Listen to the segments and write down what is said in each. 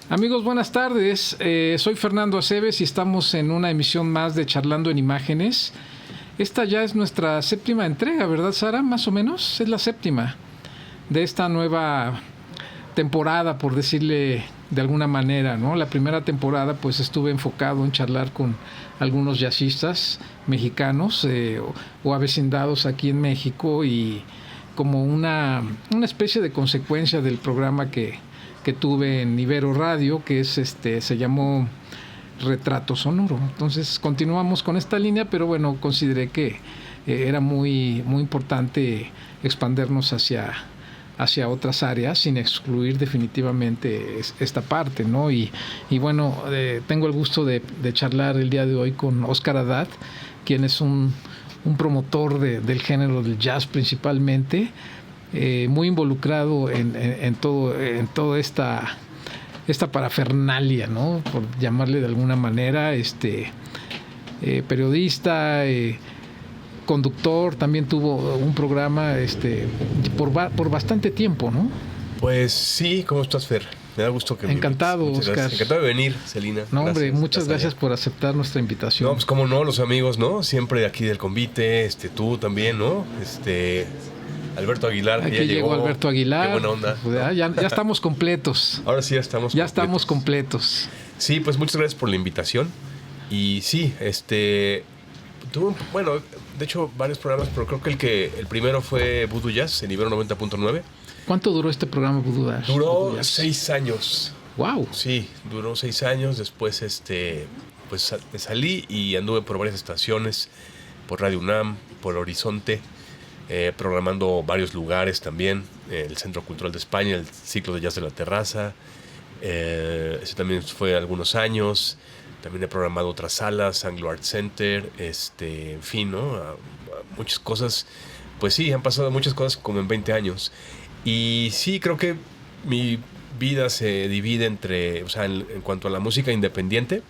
Amigos, buenas tardes. Soy Fernando Aceves y estamos en una emisión más de Charlando en Imágenes. Esta ya es nuestra séptima entrega, ¿verdad, Sara? Más o menos es la séptima de esta nueva temporada, por decirle de alguna manera, ¿no? La primera temporada pues estuve enfocado en charlar con algunos jazzistas mexicanos o avecindados aquí en México, y como una especie de consecuencia del programa que tuve en Ibero Radio, que es se llamó Retrato Sonoro. Entonces continuamos con esta línea, pero bueno, consideré que era muy importante expandernos hacia otras áreas sin excluir definitivamente esta parte, ¿no? Y bueno, tengo el gusto de charlar el día de hoy con Óscar Haddad, quien es un promotor del género del jazz principalmente, muy involucrado en todo esta parafernalia, ¿no? Por llamarle de alguna manera, periodista, conductor, también tuvo un programa por bastante tiempo, ¿no? Pues sí, ¿cómo estás, Fer? Me da gusto que Encantado, Óscar. Encantado de venir, Celina. No, hombre, muchas gracias por aceptar nuestra invitación. No, pues cómo no, los amigos, ¿no? Siempre aquí del convite, tú también, ¿no? Alberto Aguilar, que ya llegó Alberto Aguilar. Qué buena onda. Pues ya estamos completos. Ahora sí ya estamos completos. Estamos completos. Sí, pues muchas gracias por la invitación. Y sí, tuve, bueno, de hecho varios programas, pero creo que el primero fue Voodoo Jazz en Ibero 90.9. ¿Cuánto duró este programa Voodoo Jazz? Duró 6 años. Wow. Sí, duró 6 años. Después pues me salí y anduve por varias estaciones, por Radio UNAM, por Horizonte, programando varios lugares también, el Centro Cultural de España, el Ciclo de Jazz de la Terraza, ese también fue algunos años. También he programado otras salas, Anglo Art Center, en fin, ¿no? Muchas cosas. Pues sí, han pasado muchas cosas como en 20 años. Y sí, creo que mi vida se divide entre, o sea, en cuanto a la música independiente,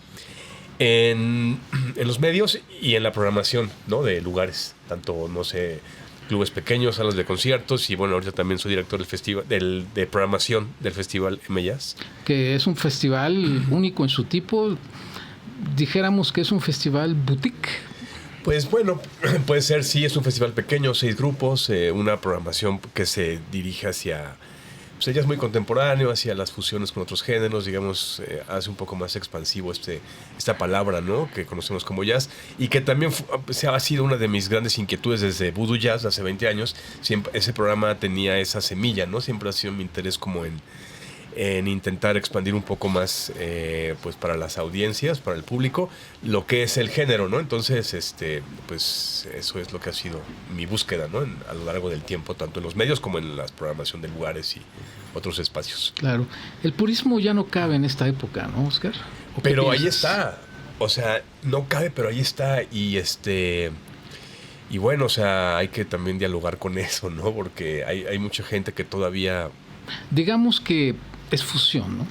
en los medios y en la programación, ¿no? De lugares, tanto, no sé, clubes pequeños, salas de conciertos, y bueno, ahorita también soy director del festival, de programación del Festival M-Jazz. Que es un festival único en su tipo. Dijéramos que es un festival boutique. Pues bueno, puede ser, sí, es un festival pequeño, 6 grupos, una programación que se dirige hacia, pues ella es muy contemporáneo, hacia las fusiones con otros géneros, digamos, hace un poco más expansivo esta palabra, ¿no? Que conocemos como jazz, y que también ha sido una de mis grandes inquietudes desde Voodoo Jazz hace 20 años. Siempre ese programa tenía esa semilla, ¿no? Siempre ha sido mi interés como en intentar expandir un poco más, pues para las audiencias, para el público, lo que es el género, ¿no? Entonces, pues eso es lo que ha sido mi búsqueda, ¿no? A lo largo del tiempo, tanto en los medios como en la programación de lugares y otros espacios. Claro. El purismo ya no cabe en esta época, ¿no, Óscar? Pero ahí está. O sea, no cabe, pero ahí está. Y y bueno, o sea, hay que también dialogar con eso, ¿no? Porque hay mucha gente que todavía... Digamos que es fusión, ¿no?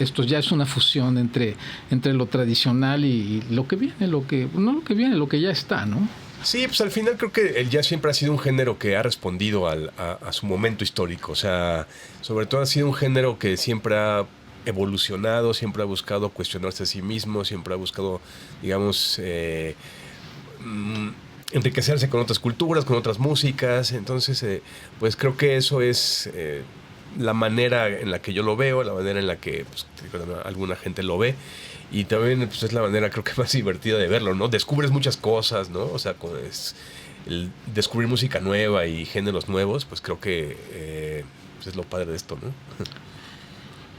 Esto ya es una fusión entre lo tradicional y lo que viene, lo que ya está, ¿no? Sí, pues al final creo que el jazz siempre ha sido un género que ha respondido a su momento histórico. O sea, sobre todo ha sido un género que siempre ha evolucionado, siempre ha buscado cuestionarse a sí mismo, siempre ha buscado, digamos, enriquecerse con otras culturas, con otras músicas. Entonces, pues creo que eso es... la manera en la que yo lo veo, la manera en la que pues, alguna gente lo ve, y también pues, es la manera creo que más divertida de verlo, ¿no? Descubres muchas cosas, ¿no? O sea, el descubrir música nueva y géneros nuevos, pues creo que pues es lo padre de esto, ¿no?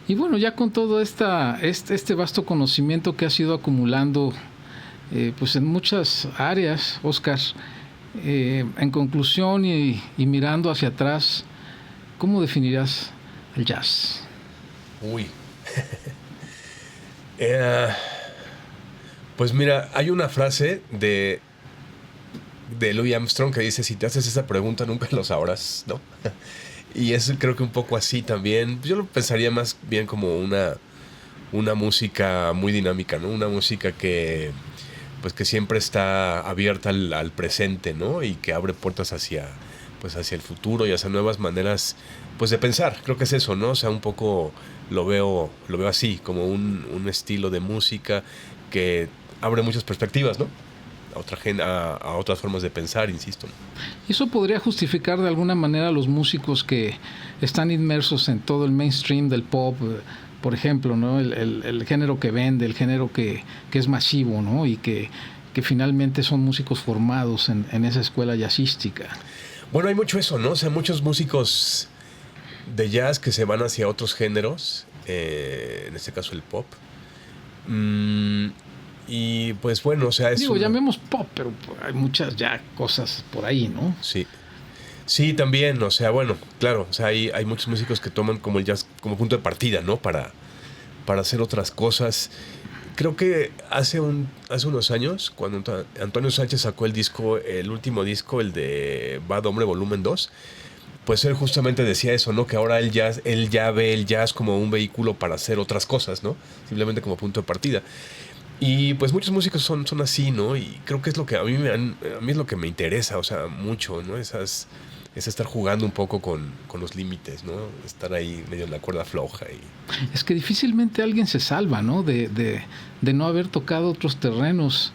Y bueno, ya con todo este vasto conocimiento que has ido acumulando pues en muchas áreas, Óscar, en conclusión y mirando hacia atrás, ¿cómo definirás el jazz? Uy. Pues mira, hay una frase de Louis Armstrong que dice, si te haces esa pregunta nunca lo sabrás, ¿no? Y es creo que un poco así también. Yo lo pensaría más bien como una música muy dinámica, ¿no? Una música que pues que siempre está abierta al presente, ¿no? Y que abre puertas hacia el futuro y hacia nuevas maneras pues de pensar. Creo que es eso, ¿no? O sea, un poco lo veo así, como un estilo de música que abre muchas perspectivas, ¿no? A otras formas de pensar, insisto. Y eso podría justificar de alguna manera a los músicos que están inmersos en todo el mainstream del pop, por ejemplo, ¿no? El género que vende, el género que es masivo, ¿no? Y que finalmente son músicos formados en esa escuela jazzística. Bueno, hay mucho eso, ¿no? O sea, muchos músicos de jazz que se van hacia otros géneros, en este caso el pop. Y pues bueno, o sea, llamemos pop, pero hay muchas ya cosas por ahí, ¿no? Sí. Sí, también, o sea, bueno, claro, o sea, hay muchos músicos que toman como el jazz como punto de partida, ¿no? Para hacer otras cosas. Creo que hace unos años, cuando Antonio Sánchez sacó el último disco, el de Bad Hombre Volumen 2, pues él justamente decía eso, ¿no? Que ahora él ya ve el jazz como un vehículo para hacer otras cosas, ¿no? Simplemente como punto de partida. Y pues muchos músicos son así, ¿no? Y creo que es lo que a mí es lo que me interesa, o sea, mucho, ¿no? Es estar jugando un poco con los límites, ¿no? Estar ahí medio en la cuerda floja. Es que difícilmente alguien se salva, ¿no? De no haber tocado otros terrenos,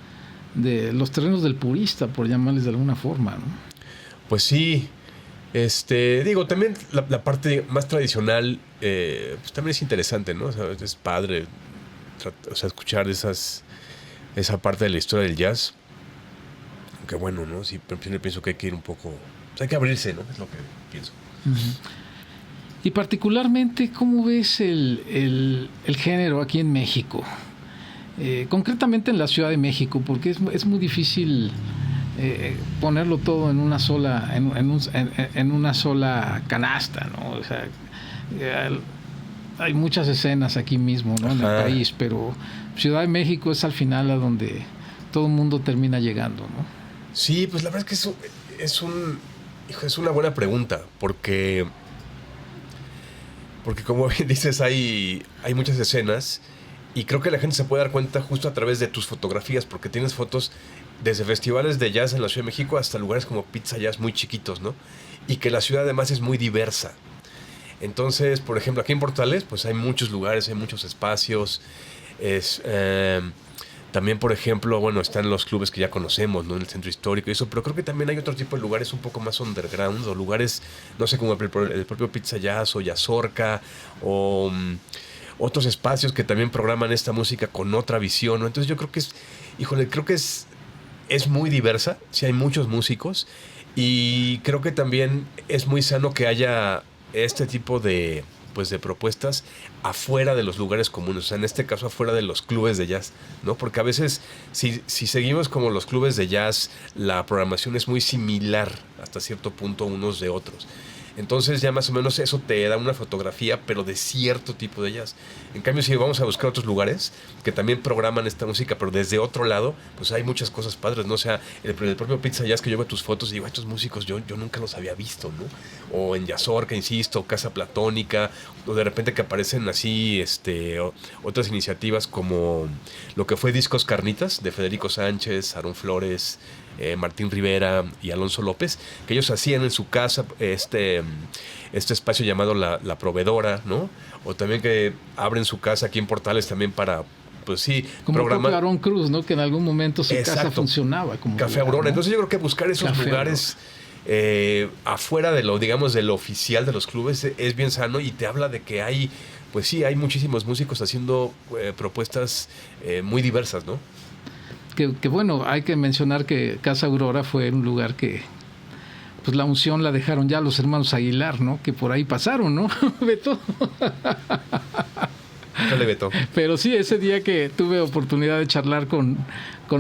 de los terrenos del purista, por llamarles de alguna forma, ¿no? Pues sí. Digo, también la parte más tradicional, pues también es interesante, ¿no? O sea, es padre, o sea, escuchar esa parte de la historia del jazz. Aunque bueno, ¿no? Sí, pero pienso que hay que ir un poco... Pues hay que abrirse, ¿no? Es lo que pienso. Uh-huh. Y particularmente, ¿cómo ves el género aquí en México? Concretamente en la Ciudad de México, porque es muy difícil ponerlo todo en una sola en una sola canasta, ¿no? O sea, hay muchas escenas aquí mismo, ¿no? En el país, pero Ciudad de México es al final a donde todo el mundo termina llegando, ¿no? Sí, pues la verdad es que es una buena pregunta, porque como bien dices, hay muchas escenas y creo que la gente se puede dar cuenta justo a través de tus fotografías, porque tienes fotos desde festivales de jazz en la Ciudad de México hasta lugares como Pizza Jazz muy chiquitos, ¿no? Y que la ciudad además es muy diversa. Entonces, por ejemplo, aquí en Portales, pues hay muchos lugares, hay muchos espacios. También, por ejemplo, bueno, están los clubes que ya conocemos, ¿no? En el centro histórico y eso, pero creo que también hay otro tipo de lugares un poco más underground, o lugares, no sé, como el propio Pizza Jazz o Yazorca, o otros espacios que también programan esta música con otra visión, ¿no? Entonces yo creo que creo que es muy diversa, sí hay muchos músicos, y creo que también es muy sano que haya este tipo de propuestas afuera de los lugares comunes, o sea, en este caso afuera de los clubes de jazz, ¿no? Porque a veces si seguimos como los clubes de jazz, la programación es muy similar hasta cierto punto unos de otros. Entonces ya más o menos eso te da una fotografía, pero de cierto tipo de jazz. En cambio, si vamos a buscar otros lugares que también programan esta música, pero desde otro lado, pues hay muchas cosas padres, ¿no? O sea, el propio Pizza Jazz, que yo veo tus fotos y digo, estos músicos yo nunca los había visto, ¿no? O en Yazorca, insisto, Casa Platónica, o de repente que aparecen así otras iniciativas como lo que fue Discos Carnitas, de Federico Sánchez, Aarón Flores, Martín Rivera y Alonso López, que ellos hacían en su casa este espacio llamado la Proveedora, ¿no? O también que abren su casa aquí en Portales también para, pues sí, como programar. Como Aarón Cruz, ¿no? Que en algún momento su casa funcionaba como Café lugar, Aurora, ¿no? Entonces yo creo que buscar esos Café lugares afuera de lo oficial de los clubes es bien sano, y te habla de que hay, pues sí, hay muchísimos músicos haciendo propuestas muy diversas, ¿no? Que bueno, hay que mencionar que Casa Aurora fue un lugar que pues la unción la dejaron ya los hermanos Aguilar, ¿no? Que por ahí pasaron, ¿no? Beto. Dale, Beto. Pero sí, ese día que tuve oportunidad de charlar con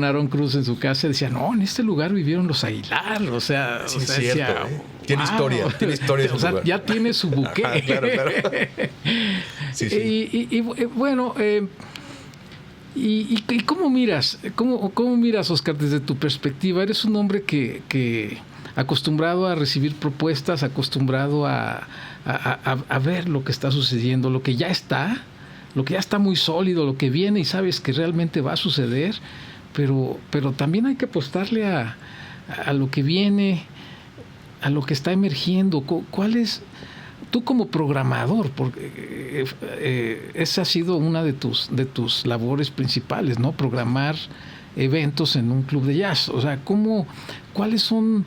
Aarón Cruz en su casa, decía, no, en este lugar vivieron los Aguilar, o sea, sí, es cierto, decía, tiene historia o sea, lugar. Ya tiene su buque. Claro. Sí. Y bueno, ¿Y cómo miras? ¿Cómo miras, Oscar, desde tu perspectiva? Eres un hombre que acostumbrado a recibir propuestas, acostumbrado a ver lo que está sucediendo, lo que ya está muy sólido, lo que viene y sabes que realmente va a suceder, pero también hay que apostarle a lo que viene, a lo que está emergiendo. ¿Cuál es, tú como programador, porque esa ha sido una de tus labores principales, ¿no? Programar eventos en un club de jazz. O sea, ¿cuáles son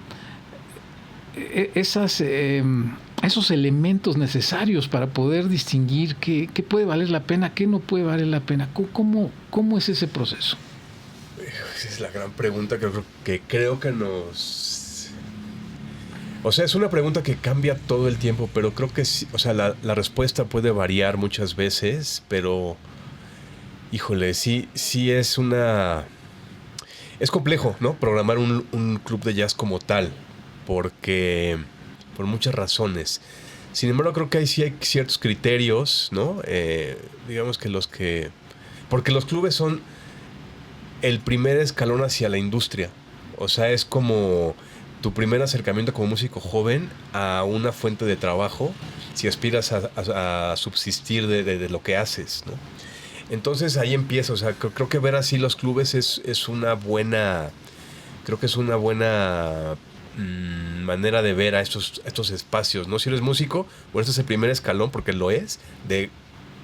esos elementos necesarios para poder distinguir qué puede valer la pena, qué no puede valer la pena? ¿Cómo es ese proceso? Esa es la gran pregunta que creo que nos... O sea, es una pregunta que cambia todo el tiempo, pero creo que sí, o sea, la respuesta puede variar muchas veces, pero híjole, sí es una... Es complejo, ¿no? Programar un club de jazz como tal, porque... por muchas razones. Sin embargo, creo que sí hay ciertos criterios, ¿no? Digamos que porque los clubes son el primer escalón hacia la industria. O sea, es como tu primer acercamiento como músico joven a una fuente de trabajo si aspiras a subsistir de lo que haces, ¿no? Entonces ahí empieza. O sea, creo que ver así los clubes es una buena... Creo que es una buena... manera de ver a estos espacios, ¿no? Si eres músico, bueno, este es el primer escalón, porque lo es, de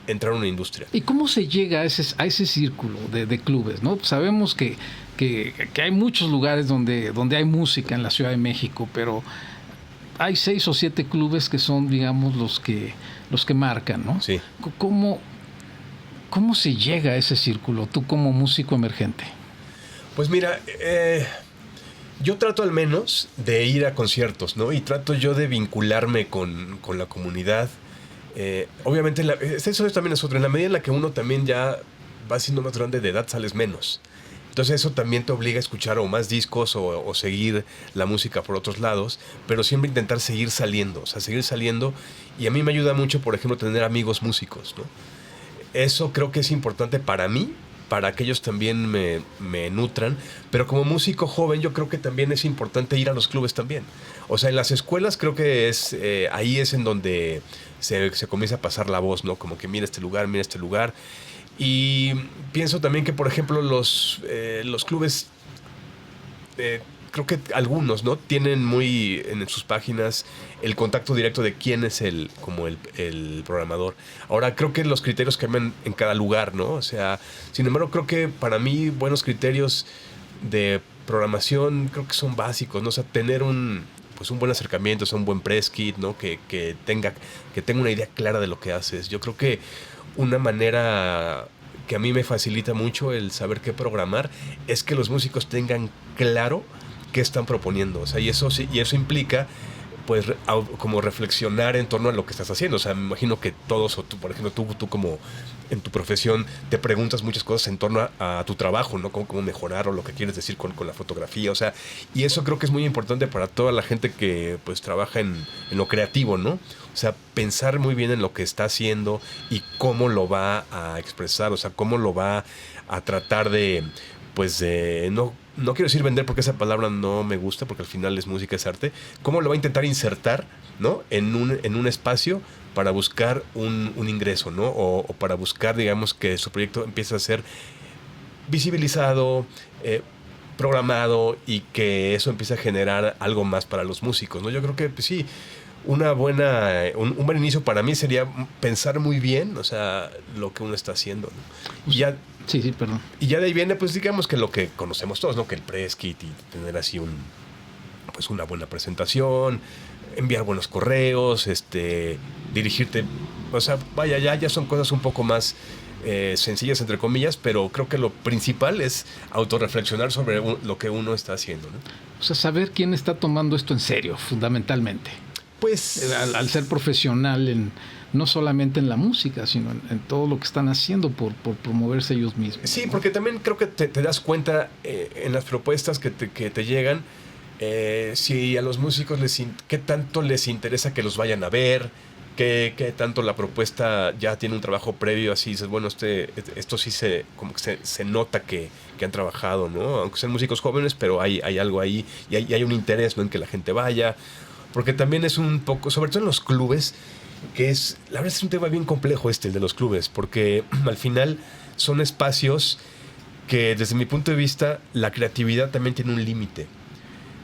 entrar a una industria. ¿Y cómo se llega a ese círculo de clubes, ¿no? Sabemos que hay muchos lugares donde hay música en la Ciudad de México, pero hay 6 o 7 clubes que son, digamos, los que marcan, ¿no? Sí. ¿Cómo se llega a ese círculo, tú como músico emergente? Pues mira, yo trato al menos de ir a conciertos, ¿no? Y trato yo de vincularme con la comunidad. Obviamente, eso también es otro. En la medida en la que uno también ya va siendo más grande de edad, sales menos. Entonces eso también te obliga a escuchar o más discos o seguir la música por otros lados, pero siempre intentar seguir saliendo. O sea, seguir saliendo. Y a mí me ayuda mucho, por ejemplo, tener amigos músicos, ¿no? Eso creo que es importante para mí, para que ellos también me nutran, pero como músico joven yo creo que también es importante ir a los clubes también. O sea, en las escuelas creo que ahí es en donde se comienza a pasar la voz, ¿no? Como que mira este lugar. Y pienso también que, por ejemplo, los clubes, creo que algunos, ¿no? Tienen muy en sus páginas el contacto directo de quién es el programador. Ahora, creo que los criterios cambian en cada lugar, ¿no? O sea, sin embargo, creo que para mí buenos criterios de programación creo que son básicos, ¿no? O sea, tener un buen acercamiento, o sea, un buen press kit, ¿no? Que tenga una idea clara de lo que haces. Yo creo que una manera que a mí me facilita mucho el saber qué programar es que los músicos tengan claro qué están proponiendo. O sea, y eso implica pues como reflexionar en torno a lo que estás haciendo. O sea, me imagino que todos, o tú, por ejemplo, tú como en tu profesión te preguntas muchas cosas en torno a tu trabajo, ¿no? Cómo mejorar o lo que quieres decir con la fotografía. O sea, y eso creo que es muy importante para toda la gente que pues trabaja en lo creativo, ¿no? O sea, pensar muy bien en lo que está haciendo y cómo lo va a expresar, o sea, cómo lo va a tratar de, pues, no quiero decir vender porque esa palabra no me gusta, porque al final es música, es arte. ¿Cómo lo va a intentar insertar, ¿no? en un espacio para buscar un ingreso, ¿no? O para buscar, digamos, que su proyecto empiece a ser visibilizado, programado, y que eso empiece a generar algo más para los músicos, ¿no? Yo creo que, pues sí, un buen inicio para mí sería pensar muy bien, o sea, lo que uno está haciendo, ¿no? Y ya... Sí, perdón. Y ya de ahí viene, pues digamos que lo que conocemos todos, ¿no? Que el press kit y tener así una buena presentación, enviar buenos correos, dirigirte, o sea, vaya, ya son cosas un poco más sencillas, entre comillas, pero creo que lo principal es autorreflexionar sobre lo que uno está haciendo, ¿no? O sea, saber quién está tomando esto en serio, fundamentalmente. Pues... Al ser profesional no solamente en la música, sino en todo lo que están haciendo por promoverse ellos mismos. Sí, ¿no? Porque también creo que te das cuenta en las propuestas que te llegan, si a los músicos qué tanto les interesa que los vayan a ver, que tanto la propuesta ya tiene un trabajo previo, así dices, bueno, esto sí como que se nota que han trabajado, ¿no? Aunque sean músicos jóvenes, pero hay algo ahí y hay un interés, ¿no? En que la gente vaya, porque también es un poco, sobre todo en los clubes, la verdad es un tema bien complejo el de los clubes, porque al final son espacios que desde mi punto de vista la creatividad también tiene un límite,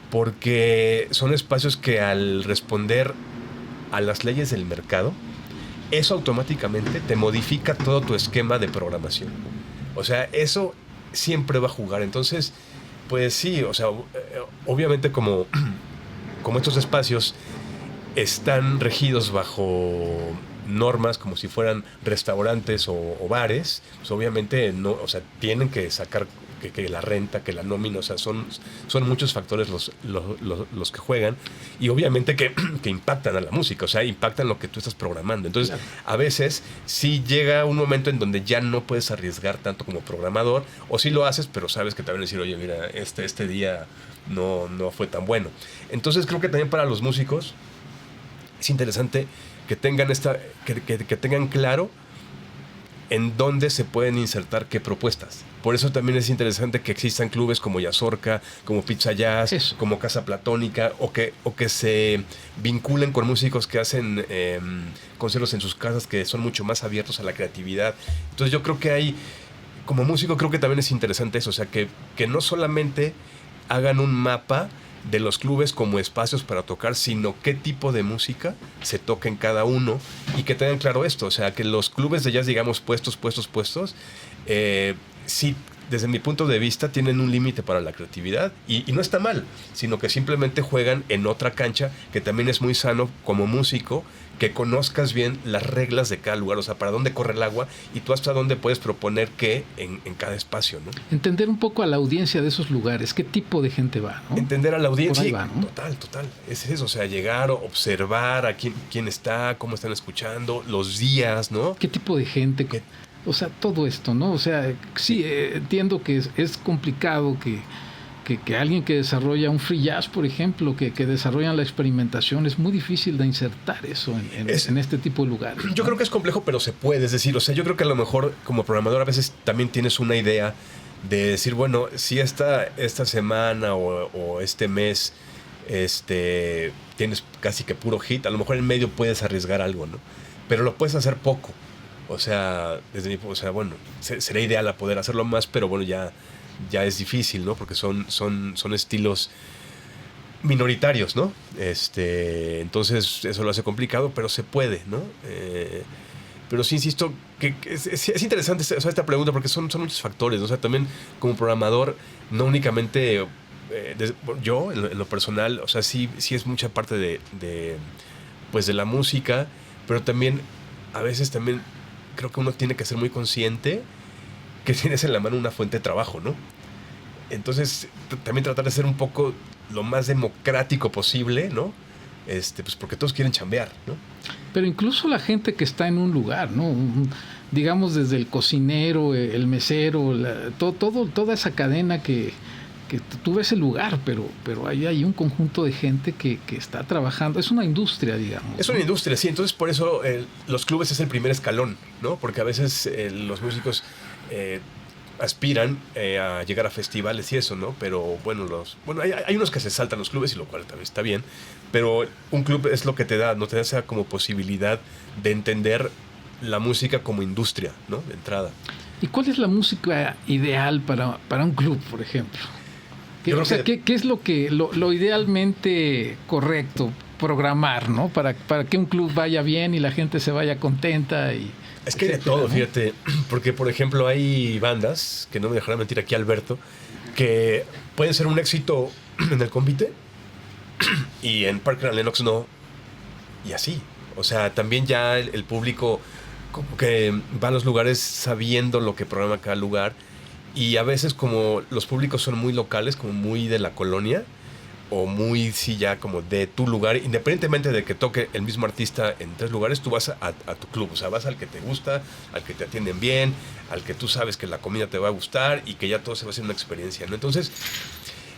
porque son espacios que al responder a las leyes del mercado, eso automáticamente te modifica todo tu esquema de programación. O sea, eso siempre va a jugar. Entonces, pues sí, o sea, obviamente como estos espacios están regidos bajo normas como si fueran restaurantes o bares, pues obviamente no, o sea, tienen que sacar que la renta, que la nómina, o sea, son muchos factores los que juegan y obviamente que impactan a la música, o sea, impactan lo que tú estás programando. Entonces, claro, a veces sí llega un momento en donde ya no puedes arriesgar tanto como programador, o sí lo haces, pero sabes que te van a decir, oye, mira, este día no fue tan bueno. Entonces, creo que también para los músicos es interesante que tengan que tengan claro en dónde se pueden insertar qué propuestas. Por eso también es interesante que existan clubes como Yazorca, como Pizza Jazz, como Casa Platónica, o que se vinculen con músicos que hacen conciertos en sus casas, que son mucho más abiertos a la creatividad. Entonces yo creo que como músico creo que también es interesante eso, o sea, que no solamente hagan un mapa de los clubes como espacios para tocar, sino qué tipo de música se toca en cada uno y que tengan claro esto, o sea, que los clubes de jazz, digamos, puestos, sí, desde mi punto de vista, tienen un límite para la creatividad y no está mal, sino que simplemente juegan en otra cancha, que también es muy sano como músico, que conozcas bien las reglas de cada lugar, o sea, para dónde corre el agua y tú hasta dónde puedes proponer qué en cada espacio, ¿no? Entender un poco a la audiencia de esos lugares, qué tipo de gente va, ¿no? Entender a la audiencia, sí, va, ¿no? Total, es eso, o sea, llegar, observar a quién está, cómo están escuchando, los días, ¿no? ¿Qué tipo de gente? O sea, todo esto, ¿no? O sea, sí, entiendo que es complicado que alguien que desarrolla un free jazz, por ejemplo, que desarrollan la experimentación, es muy difícil de insertar eso en este tipo de lugares, ¿no? Yo creo que es complejo, pero se puede, es decir, o sea, yo creo que a lo mejor como programador a veces también tienes una idea de decir, bueno, si esta semana o este mes tienes casi que puro hit, a lo mejor en medio puedes arriesgar algo, ¿no? Pero lo puedes hacer poco. O sea, bueno, sería ideal a poder hacerlo más, pero bueno, ya es difícil, ¿no? Porque son estilos minoritarios, ¿no? Entonces eso lo hace complicado, pero se puede, ¿no? Pero sí insisto que es interesante esta pregunta porque son muchos factores, ¿no? O sea, también como programador, no únicamente yo, en lo personal, o sea, sí es mucha parte de la música, pero también, a veces también creo que uno tiene que ser muy consciente que tienes en la mano una fuente de trabajo, ¿no? Entonces, también tratar de ser un poco lo más democrático posible, ¿no? Pues porque todos quieren chambear, ¿no? Pero incluso la gente que está en un lugar, ¿no? Digamos desde el cocinero, el mesero, toda esa cadena que tú ves el lugar, pero ahí hay un conjunto de gente que está trabajando. Es una industria, digamos. Es una industria, sí. Entonces, por eso los clubes es el primer escalón, ¿no? Porque a veces los músicos aspiran a llegar a festivales y eso, ¿no? Pero bueno, hay unos que se saltan los clubes, y lo cual también está bien, pero un club es lo que te da, no te da esa como posibilidad de entender la música como industria, ¿no? De entrada. ¿Y cuál es la música ideal para un club, por ejemplo? ¿Qué es lo idealmente correcto programar, ¿no? Para que un club vaya bien y la gente se vaya contenta y... Es que hay de todo, ¿no? Fíjate, porque por ejemplo hay bandas, que no me dejará mentir aquí Alberto, que pueden ser un éxito en el Convite y en Parker and Lennox no, y así. O sea, también ya el público como que va a los lugares sabiendo lo que programa cada lugar, y a veces como los públicos son muy locales, como muy de la colonia, o muy, sí, ya como de tu lugar, independientemente de que toque el mismo artista en 3 lugares, tú vas a tu club, o sea, vas al que te gusta, al que te atienden bien, al que tú sabes que la comida te va a gustar y que ya todo se va a hacer una experiencia, ¿no? Entonces,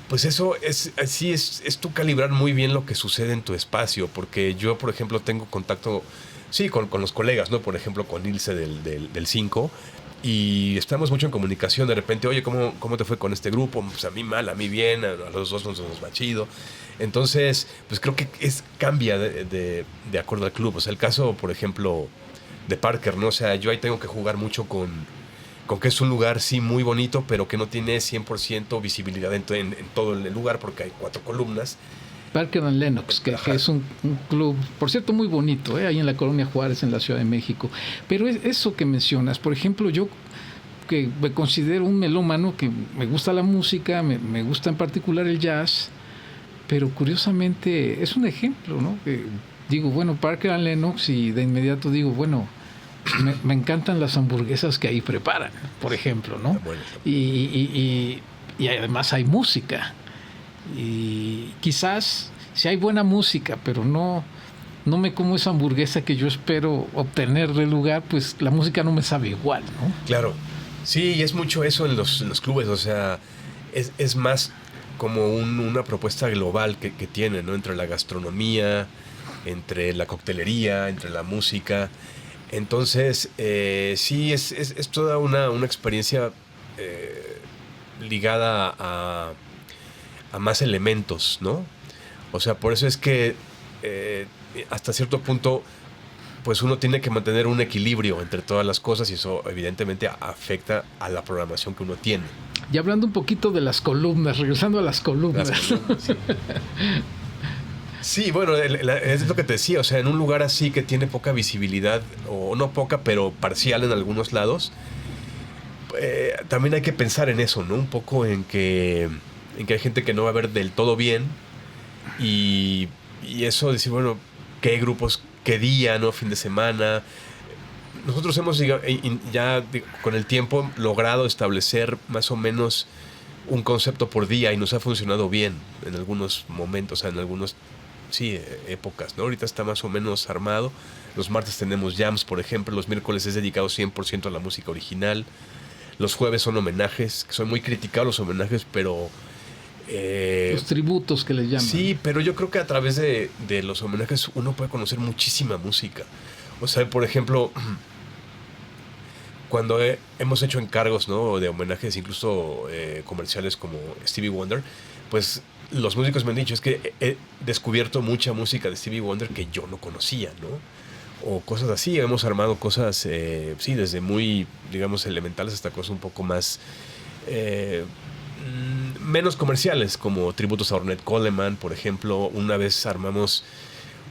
pues eso es tú calibrar muy bien lo que sucede en tu espacio, porque yo, por ejemplo, tengo contacto Sí, con los colegas, ¿no? Por ejemplo, con Ilse del 5. Y estamos mucho en comunicación. De repente, oye, ¿cómo te fue con este grupo? Pues a mí mal, a mí bien, a los dos nos va chido. Entonces, pues creo que cambia de acuerdo al club. O sea, el caso, por ejemplo, de Parker, ¿no? O sea, yo ahí tengo que jugar mucho con que es un lugar, sí, muy bonito, pero que no tiene 100% visibilidad en todo el lugar porque hay 4 columnas. Parker and Lennox, que es un club, por cierto, muy bonito, ahí en la Colonia Juárez, en la Ciudad de México. Pero es eso que mencionas, por ejemplo, yo que me considero un melómano, que me gusta la música, me gusta en particular el jazz, pero curiosamente es un ejemplo, ¿no? Que digo, bueno, Parker and Lennox, y de inmediato digo, bueno, me encantan las hamburguesas que ahí preparan, por ejemplo, ¿no? Bueno. Y además hay música. Y quizás si hay buena música, pero no me como esa hamburguesa que yo espero obtener del lugar, pues la música no me sabe igual, ¿no? Claro. Sí, y es mucho eso en los clubes. O sea, es más como una propuesta global que tiene, ¿no? Entre la gastronomía, entre la coctelería, entre la música. Entonces, sí, es toda una experiencia ligada a más elementos, ¿no? O sea, por eso es que hasta cierto punto, pues uno tiene que mantener un equilibrio entre todas las cosas y eso evidentemente afecta a la programación que uno tiene. Y hablando un poquito de las columnas, regresando a las columnas. Sí. Sí, bueno, es lo que te decía, o sea, en un lugar así que tiene poca visibilidad, o no poca, pero parcial en algunos lados, también hay que pensar en eso, ¿no? Un poco en que hay gente que no va a ver del todo bien y eso decir, bueno, qué grupos, qué día, ¿no? Fin de semana. Nosotros hemos ya con el tiempo logrado establecer más o menos un concepto por día y nos ha funcionado bien en algunos momentos, en algunos épocas, ¿no? Ahorita está más o menos armado. Los martes tenemos jams, por ejemplo. Los miércoles es dedicado 100% a la música original. Los jueves son homenajes, que son muy criticados los homenajes, pero los tributos que les llaman. Sí, pero yo creo que a través de los homenajes uno puede conocer muchísima música. O sea, por ejemplo, cuando hemos hecho encargos, ¿no? De homenajes, incluso comerciales como Stevie Wonder, pues los músicos me han dicho, es que he descubierto mucha música de Stevie Wonder que yo no conocía, ¿no? O cosas así. Hemos armado cosas, desde muy, digamos, elementales hasta cosas un poco más menos comerciales, como tributos a Ornette Coleman, por ejemplo. Una vez armamos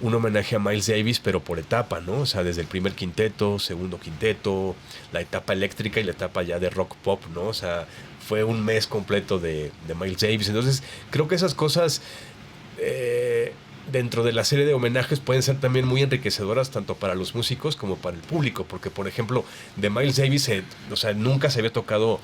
un homenaje a Miles Davis, pero por etapa, ¿no? O sea, desde el primer quinteto, segundo quinteto, la etapa eléctrica y la etapa ya de rock pop, ¿no? O sea, fue un mes completo de Miles Davis. Entonces, creo que esas cosas dentro de la serie de homenajes pueden ser también muy enriquecedoras tanto para los músicos como para el público, porque, por ejemplo, de Miles Davis, o sea, nunca se había tocado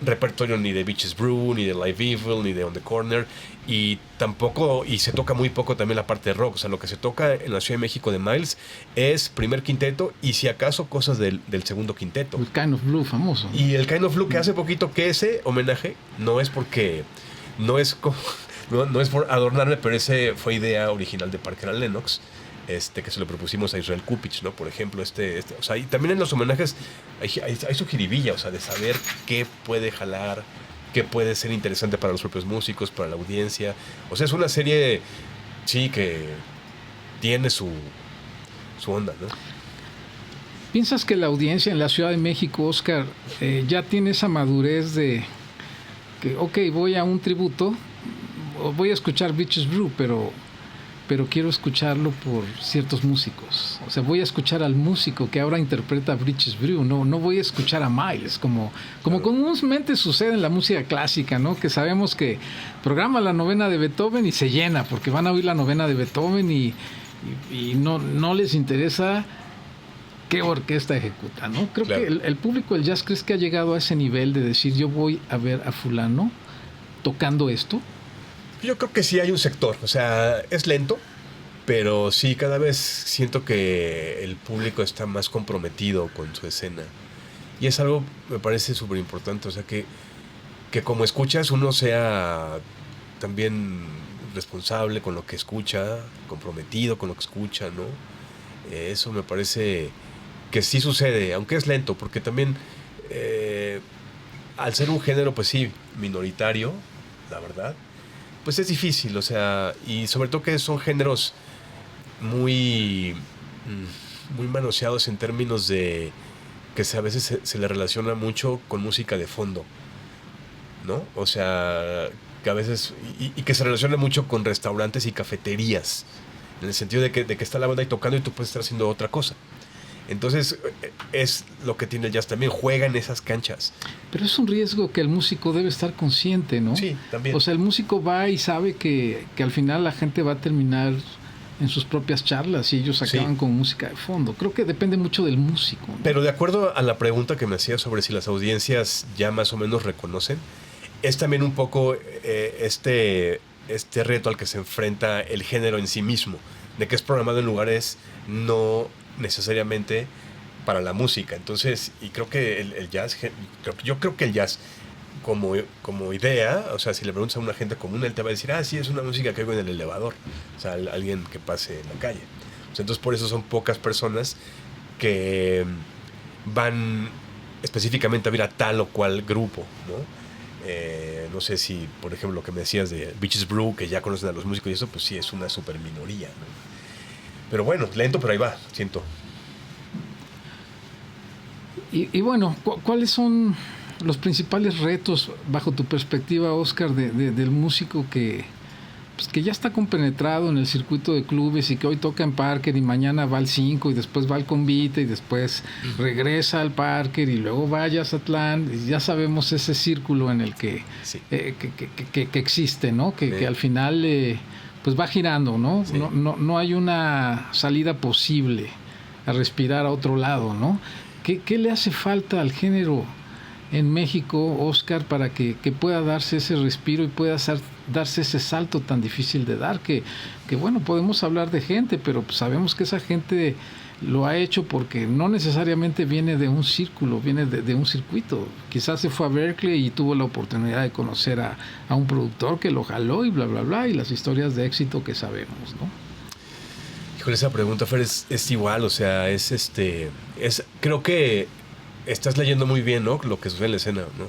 repertorio ni de Bitches Brew, ni de Live Evil, ni de On the Corner, y tampoco, y se toca muy poco también la parte de rock. O sea, lo que se toca en la Ciudad de México de Miles es primer quinteto y si acaso cosas del segundo quinteto. El Kind of Blue famoso. Y el Kind of Blue, que hace poquito, que ese homenaje no es porque no es por adornarme, pero ese fue idea original de Parker and Lennox, que se lo propusimos a Israel Kupich, ¿no? Por ejemplo, o sea, y también en los homenajes hay su jiribilla, o sea, de saber qué puede jalar, qué puede ser interesante para los propios músicos, para la audiencia. O sea, es una serie, sí, que tiene su onda, ¿no? ¿Piensas que la audiencia en la Ciudad de México, Oscar, ya tiene esa madurez de que, ok, voy a un tributo, o voy a escuchar Bitches Brew, pero quiero escucharlo por ciertos músicos? O sea, voy a escuchar al músico que ahora interpreta Bitches Brew, no voy a escuchar a Miles, como comúnmente sucede en la música clásica, ¿no? Que sabemos que programa la novena de Beethoven y se llena, porque van a oír la novena de Beethoven y no les interesa qué orquesta ejecuta, ¿no? Creo que el público del jazz, ¿crees que ha llegado a ese nivel de decir yo voy a ver a fulano tocando esto? Yo creo que sí hay un sector, o sea, es lento, pero sí, cada vez siento que el público está más comprometido con su escena. Y es algo, me parece súper importante, o sea, que como escuchas uno sea también responsable con lo que escucha, comprometido con lo que escucha, ¿no? Eso me parece que sí sucede, aunque es lento, porque también al ser un género, pues sí, minoritario, la verdad, pues es difícil, o sea, y sobre todo que son géneros muy, muy manoseados en términos de que a veces se le relaciona mucho con música de fondo, ¿no? O sea, que a veces, y que se relaciona mucho con restaurantes y cafeterías, en el sentido de que está la banda ahí tocando y tú puedes estar haciendo otra cosa. Entonces, es lo que tiene el jazz también, juega en esas canchas. Pero es un riesgo que el músico debe estar consciente, ¿no? Sí, también. O sea, el músico va y sabe que al final la gente va a terminar en sus propias charlas y ellos acaban con música de fondo. Creo que depende mucho del músico, ¿no? Pero de acuerdo a la pregunta que me hacía sobre si las audiencias ya más o menos reconocen, es también un poco este reto al que se enfrenta el género en sí mismo, de que es programado en lugares no necesariamente para la música. Entonces, y creo que el jazz, yo creo que el jazz como idea, o sea, si le preguntas a una gente común, él te va a decir, sí, es una música que oigo en el elevador, o sea, alguien que pase en la calle. O sea, entonces por eso son pocas personas que van específicamente a ver a tal o cual grupo, ¿no? No sé si, por ejemplo, lo que me decías de Beaches Brew, que ya conocen a los músicos y eso, pues sí, es una super minoría, ¿no? Pero bueno, lento, pero ahí va, siento. Y bueno, ¿cuáles son los principales retos, bajo tu perspectiva, Oscar, del músico que ya está compenetrado en el circuito de clubes y que hoy toca en Parker y mañana va al 5 y después va al Convite y después regresa al Parker y luego va a Jazzatlán? Y ya sabemos ese círculo en el que, sí. que existe, ¿no? Que al final pues va girando, ¿no? Sí. No hay una salida posible a respirar a otro lado, ¿no? ¿Qué le hace falta al género en México, Oscar, para que pueda darse ese respiro y pueda darse ese salto tan difícil de dar? Que bueno, podemos hablar de gente, pero sabemos que esa gente lo ha hecho porque no necesariamente viene de un círculo, viene de un circuito. Quizás se fue a Berkeley y tuvo la oportunidad de conocer a un productor que lo jaló y bla, bla, bla, y las historias de éxito que sabemos, ¿no? Híjole, esa pregunta, Fer, es igual, o sea, creo que estás leyendo muy bien, ¿no? Lo que sucede en la escena, ¿no?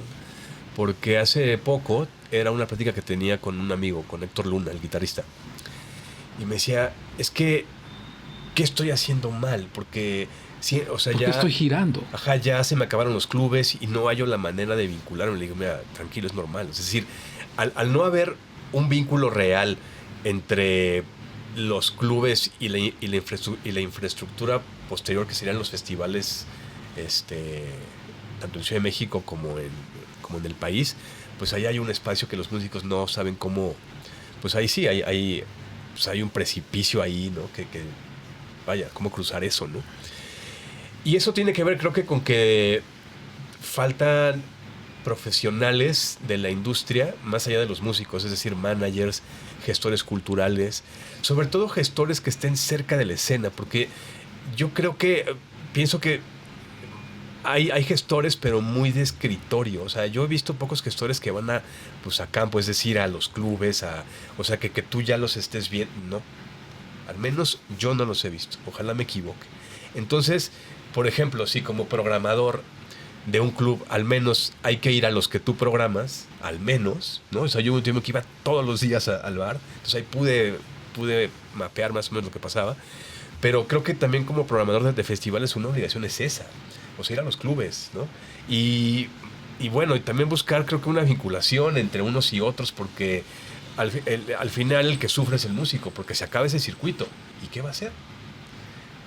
Porque hace poco era una plática que tenía con un amigo, con Héctor Luna, el guitarrista. Y me decía, es que, ¿qué estoy haciendo mal? Porque, sí, o sea, ya estoy girando. Ajá, ya se me acabaron los clubes y no hallo la manera de vincularme. Le digo, mira, tranquilo, es normal. Es decir, al no haber un vínculo real entre los clubes y la infraestructura posterior, que serían los festivales, tanto en Ciudad de México como en el país, pues ahí hay un espacio que los músicos no saben cómo, pues ahí sí hay un precipicio ahí, ¿no? Que vaya, cómo cruzar eso, ¿no? Y eso tiene que ver, creo que con que faltan profesionales de la industria más allá de los músicos, es decir, managers, gestores culturales, sobre todo gestores que estén cerca de la escena, porque yo pienso que hay gestores, pero muy de escritorio. O sea, yo he visto pocos gestores que van a campo, es decir, a los clubes, o sea, que tú ya los estés viendo. No, al menos yo no los he visto. Ojalá me equivoque. Entonces, por ejemplo, si como programador de un club, al menos hay que ir a los que tú programas, al menos, ¿no? O sea, yo un tiempo que iba todos los días al bar, entonces ahí pude mapear más o menos lo que pasaba. Pero creo que también como programador de festivales una obligación es esa, o sea, ir a los clubes, ¿no? Y bueno, y también buscar, creo que una vinculación entre unos y otros, porque al final el que sufre es el músico, porque se acaba ese circuito. ¿Y qué va a hacer?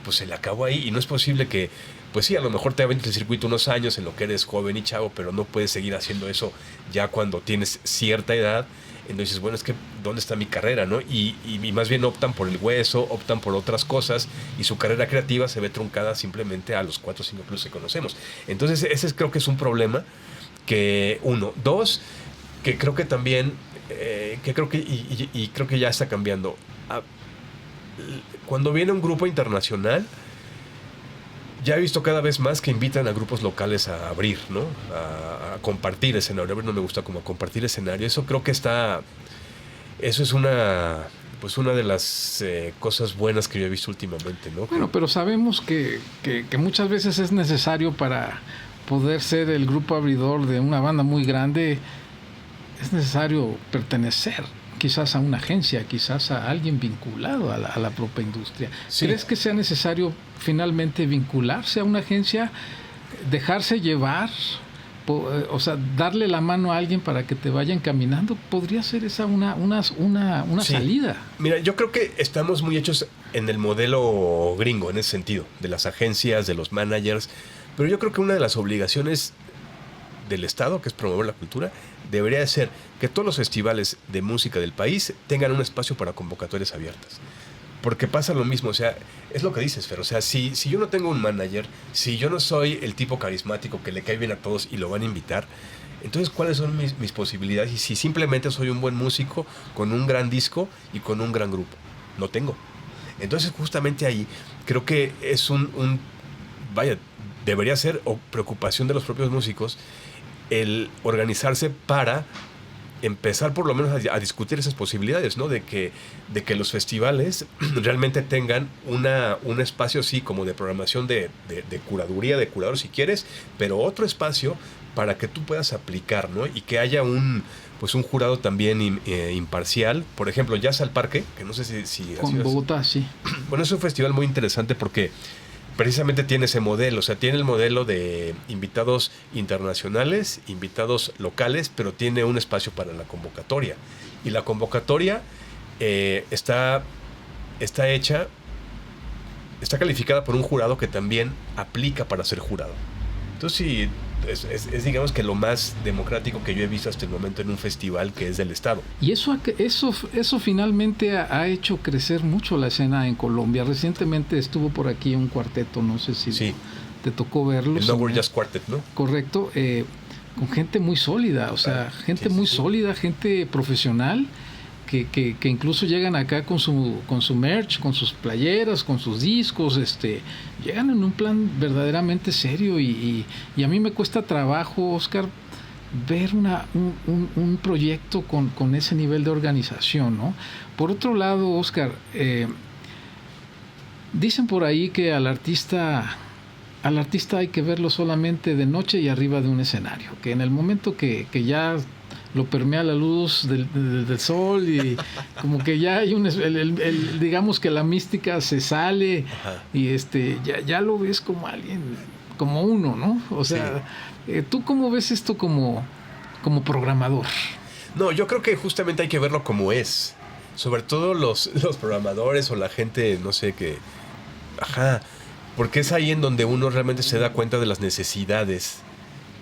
Pues se le acabó ahí, y no es posible que, pues sí, a lo mejor te aventes el circuito unos años en lo que eres joven y chavo, pero no puedes seguir haciendo eso ya cuando tienes cierta edad. Entonces, bueno, es que ¿dónde está mi carrera, no? Y más bien optan por el hueso, optan por otras cosas, y su carrera creativa se ve truncada simplemente a los 4 o 5 clubes que conocemos. Entonces, ese creo que es un problema que, uno. Dos, que creo que también, creo que ya está cambiando. Cuando viene un grupo internacional, ya he visto cada vez más que invitan a grupos locales a abrir, ¿no? A compartir escenario. A ver, no me gusta como compartir escenario. Eso creo que eso es una pues una de las cosas buenas que yo he visto últimamente, ¿no? Bueno, pero sabemos que muchas veces es necesario para poder ser el grupo abridor de una banda muy grande, es necesario pertenecer quizás a una agencia, quizás a alguien vinculado a la propia industria. Sí. ¿Crees que sea necesario finalmente vincularse a una agencia, dejarse llevar? O sea, darle la mano a alguien para que te vaya encaminando, podría ser esa una sí. salida. Mira, yo creo que estamos muy hechos en el modelo gringo, en ese sentido, de las agencias, de los managers, pero yo creo que una de las obligaciones del Estado, que es promover la cultura, debería ser que todos los festivales de música del país tengan un espacio para convocatorias abiertas. Porque pasa lo mismo, o sea, es lo que dices, Fer, o sea, si yo no tengo un manager, si yo no soy el tipo carismático que le cae bien a todos y lo van a invitar, entonces, ¿cuáles son mis posibilidades? Y si simplemente soy un buen músico con un gran disco y con un gran grupo, no tengo. Entonces, justamente ahí, creo que es vaya, debería ser preocupación de los propios músicos el organizarse para empezar por lo menos a discutir esas posibilidades, ¿no? De que los festivales realmente tengan un espacio así como de programación de curaduría, de curador si quieres, pero otro espacio para que tú puedas aplicar, ¿no? Y que haya un jurado también imparcial. Por ejemplo, Jazz al Parque, que no sé si con Bogotá, sí. Bueno, es un festival muy interesante porque precisamente tiene ese modelo, o sea, tiene el modelo de invitados internacionales, invitados locales, pero tiene un espacio para la convocatoria. Y la convocatoria está calificada por un jurado que también aplica para ser jurado. Entonces, sí, es digamos que lo más democrático que yo he visto hasta el momento en un festival que es del Estado. Y eso finalmente ha hecho crecer mucho la escena en Colombia. Recientemente estuvo por aquí un cuarteto, no sé si sí. te tocó verlo. El Nowhere Jazz Quartet, ¿no? Correcto, con gente muy sólida, o sea, gente muy sólida, gente profesional, que incluso llegan acá con su merch, con sus playeras, con sus discos, llegan en un plan verdaderamente serio y a mí me cuesta trabajo, Oscar, ver un proyecto con ese nivel de organización, ¿no? Por otro lado, Oscar, dicen por ahí que al artista hay que verlo solamente de noche y arriba de un escenario, que en el momento que ya lo permea la luz del sol y como que ya hay digamos que la mística se sale. Ajá. Y ya lo ves como alguien, como uno, ¿no? O sea, sí. ¿Tú cómo ves esto como programador? No, yo creo que justamente hay que verlo como es. Sobre todo los programadores o la gente, no sé, que... Ajá, porque es ahí en donde uno realmente se da cuenta de las necesidades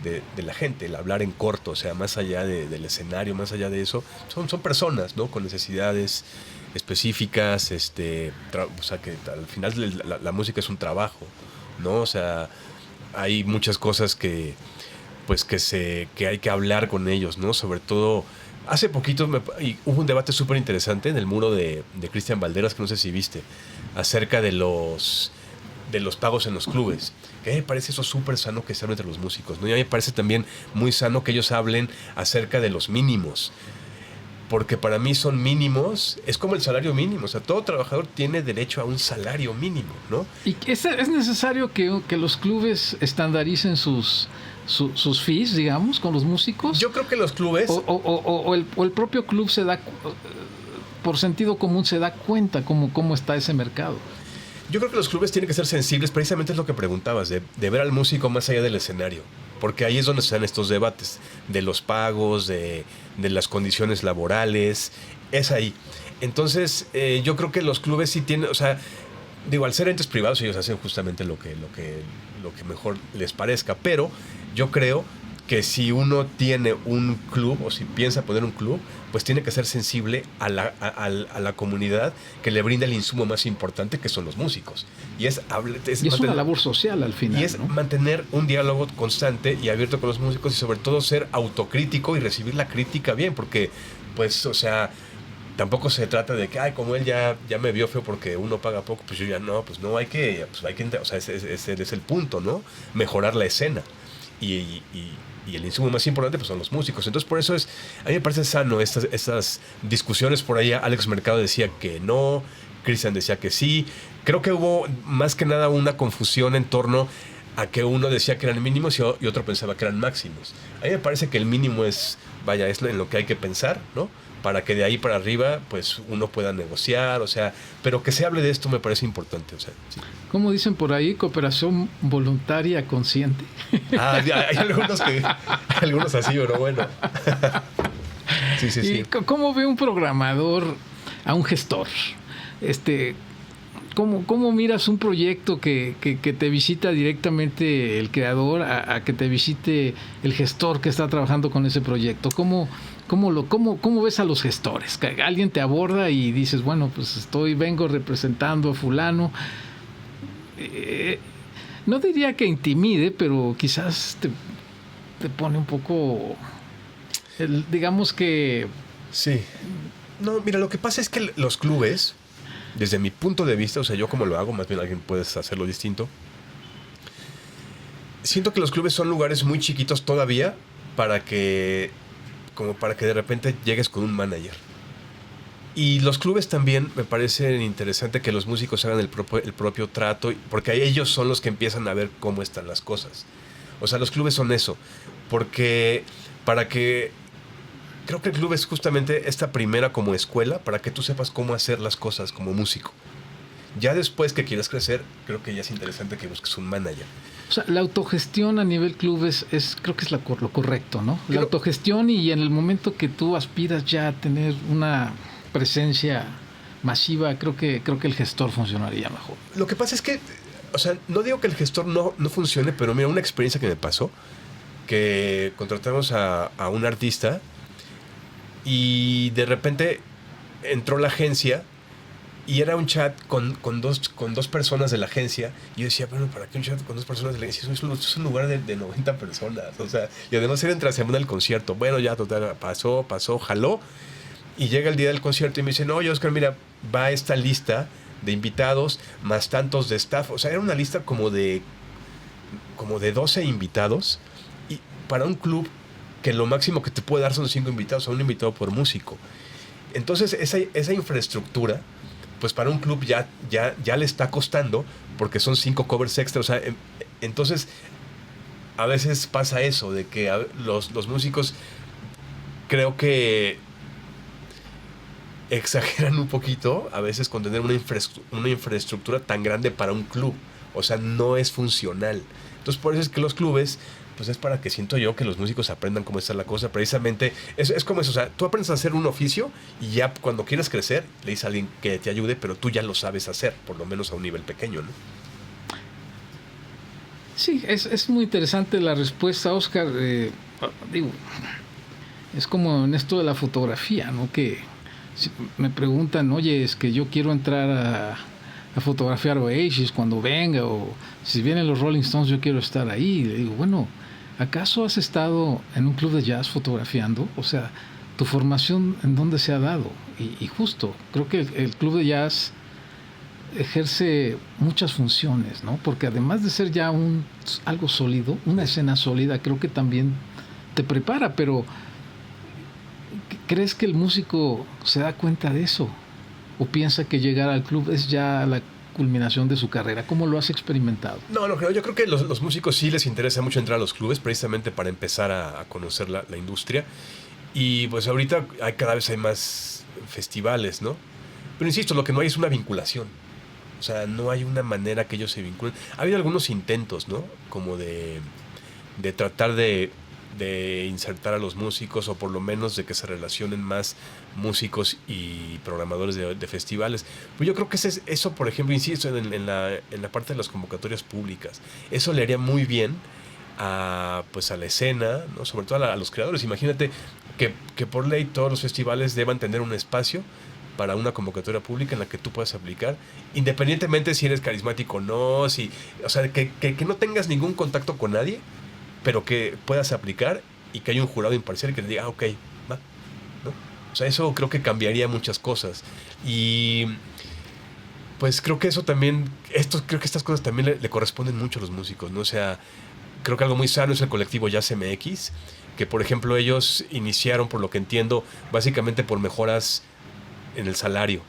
de la gente, el hablar en corto, o sea, más allá del escenario, más allá de eso, son personas, ¿no? Con necesidades específicas, o sea, que al final la música es un trabajo, ¿no? O sea, hay muchas cosas que hay que hablar con ellos, ¿no? Sobre todo, hace poquito hubo un debate súper interesante en el muro de Cristian Valderas, que no sé si viste, acerca de los pagos en los clubes. Que me parece eso súper sano que se hable entre los músicos, ¿no? Y a mí me parece también muy sano que ellos hablen acerca de los mínimos. Porque para mí son mínimos, es como el salario mínimo. O sea, todo trabajador tiene derecho a un salario mínimo, ¿no? ¿Y es necesario que los clubes estandaricen sus fees, digamos, con los músicos? Yo creo que los clubes... O el propio club por sentido común, se da cuenta cómo está ese mercado. Yo creo que los clubes tienen que ser sensibles, precisamente es lo que preguntabas, de ver al músico más allá del escenario, porque ahí es donde se dan estos debates, de los pagos, de las condiciones laborales, es ahí. Entonces, yo creo que los clubes sí tienen, o sea, digo, al ser entes privados ellos hacen justamente lo que mejor les parezca, pero yo creo que si uno tiene un club o si piensa poner un club, pues tiene que ser sensible a la comunidad que le brinda el insumo más importante, que son los músicos. Y es una labor social al final. Y es, ¿no?, mantener un diálogo constante y abierto con los músicos y sobre todo ser autocrítico y recibir la crítica bien, porque pues, o sea, tampoco se trata de que, como él ya me vio feo porque uno paga poco, pues yo ya no, pues no, hay que o sea, ese es el punto, ¿no? Mejorar la escena. Y y el insumo más importante pues son los músicos. Entonces por eso a mí me parece sano estas discusiones por ahí. Alex Mercado decía que no, Cristian decía que sí. Creo que hubo más que nada una confusión en torno a que uno decía que eran mínimos y otro pensaba que eran máximos. A mí me parece que el mínimo es en lo que hay que pensar, ¿no? Para que de ahí para arriba pues uno pueda negociar, o sea, pero que se hable de esto me parece importante, o sea, sí. Como dicen por ahí, cooperación voluntaria consciente. Hay algunos así, pero bueno. Sí. ¿Cómo ve un programador a un gestor? ¿Cómo miras un proyecto que te visita directamente el creador a que te visite el gestor que está trabajando con ese proyecto? ¿Cómo ves a los gestores? Que alguien te aborda y dices, bueno, pues vengo representando a fulano. No diría que intimide, pero quizás te pone un poco, digamos que... Sí. No, mira, lo que pasa es que los clubes, desde mi punto de vista, o sea, yo como lo hago, más bien alguien puede hacerlo distinto. Siento que los clubes son lugares muy chiquitos todavía para que de repente llegues con un manager. Y los clubes también me parece interesante que los músicos hagan el propio trato, porque ellos son los que empiezan a ver cómo están las cosas. O sea, los clubes son eso, porque creo que el club es justamente esta primera como escuela para que tú sepas cómo hacer las cosas como músico. Ya después que quieras crecer, creo que ya es interesante que busques un manager. O sea, la autogestión a nivel club creo que es lo correcto, ¿no? La autogestión, y en el momento que tú aspiras ya a tener una presencia masiva, creo que el gestor funcionaría mejor. Lo que pasa es que, o sea, no digo que el gestor no funcione, pero mira, una experiencia que me pasó, que contratamos a un artista y de repente entró la agencia y era un chat con dos personas de la agencia. Y yo decía, bueno, ¿para qué un chat con dos personas de la agencia? Esto es un lugar de 90 personas. O sea, y además era entre semana el concierto. Bueno, ya total, pasó, jaló. Y llega el día del concierto y me dice, no, oye, Oscar, mira, va esta lista de invitados más tantos de staff. O sea, era una lista como de 12 invitados. Y para un club que lo máximo que te puede dar son 5 invitados, o un invitado por músico. Entonces, esa infraestructura, pues para un club ya le está costando, porque son 5 covers extra. O sea, entonces, a veces pasa eso, de que los músicos creo que exageran un poquito a veces con tener una infraestructura tan grande para un club. O sea, no es funcional. Entonces, por eso es que los clubes, pues es para que siento yo que los músicos aprendan cómo está la cosa. Precisamente, es como eso. O sea, tú aprendes a hacer un oficio y ya cuando quieres crecer, le dices a alguien que te ayude, pero tú ya lo sabes hacer, por lo menos a un nivel pequeño, ¿no? Sí, es muy interesante la respuesta, Oscar. Digo, es como en esto de la fotografía, ¿no? Que si me preguntan, oye, es que yo quiero entrar a fotografiar Oasis cuando venga, o si vienen los Rolling Stones yo quiero estar ahí. Le digo, bueno, ¿acaso has estado en un club de jazz fotografiando? O sea, ¿tu formación en dónde se ha dado? Y justo, creo que el club de jazz ejerce muchas funciones, ¿no? Porque además de ser ya algo sólido, una escena sólida, creo que también te prepara, pero ¿crees que el músico se da cuenta de eso? ¿O piensa que llegar al club es ya la culminación de su carrera? ¿Cómo lo has experimentado? No creo. Yo creo que los músicos sí les interesa mucho entrar a los clubes, precisamente para empezar a conocer la industria. Y pues ahorita cada vez hay más festivales, ¿no? Pero insisto, lo que no hay es una vinculación. O sea, no hay una manera que ellos se vinculen. Ha habido algunos intentos, ¿no? Como de tratar de insertar a los músicos, o por lo menos de que se relacionen más músicos y programadores de festivales. Pues yo creo que eso, por ejemplo, insisto, en la parte de las convocatorias públicas, eso le haría muy bien a la escena, ¿no? Sobre todo a los creadores. Imagínate que por ley todos los festivales deban tener un espacio para una convocatoria pública en la que tú puedas aplicar, independientemente si eres carismático o no, o sea, que no tengas ningún contacto con nadie, pero que puedas aplicar y que haya un jurado imparcial que te diga, ok, va, ¿no? O sea, eso creo que cambiaría muchas cosas. Y pues creo que eso también, creo que estas cosas también le corresponden mucho a los músicos, ¿no? O sea, creo que algo muy sano es el colectivo Jazz MX, que por ejemplo ellos iniciaron, por lo que entiendo, básicamente por mejoras en el salario.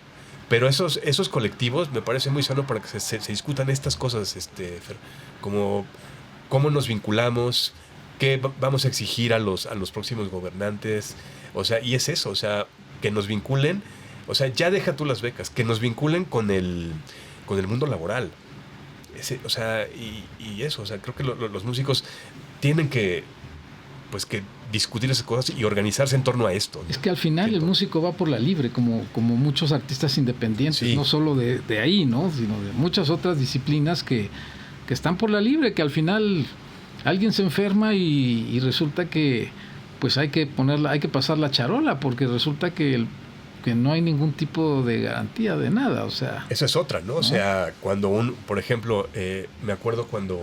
Pero esos colectivos me parece muy sano para que se discutan estas cosas, Fer, como cómo nos vinculamos, qué vamos a exigir a los próximos gobernantes, o sea, y es eso, o sea, que nos vinculen, o sea, ya deja tú las becas, que nos vinculen con el mundo laboral. O sea, y eso, o sea, creo que los músicos tienen que discutir esas cosas y organizarse en torno a esto, ¿no? Es que al final el músico va por la libre, como muchos artistas independientes, sí. No solo de ahí, ¿no? Sino de muchas otras disciplinas que están por la libre, que al final alguien se enferma y resulta que pues hay que pasar la charola, porque resulta que no hay ningún tipo de garantía de nada, o sea... Esa es otra, ¿no? O sea, cuando por ejemplo, me acuerdo cuando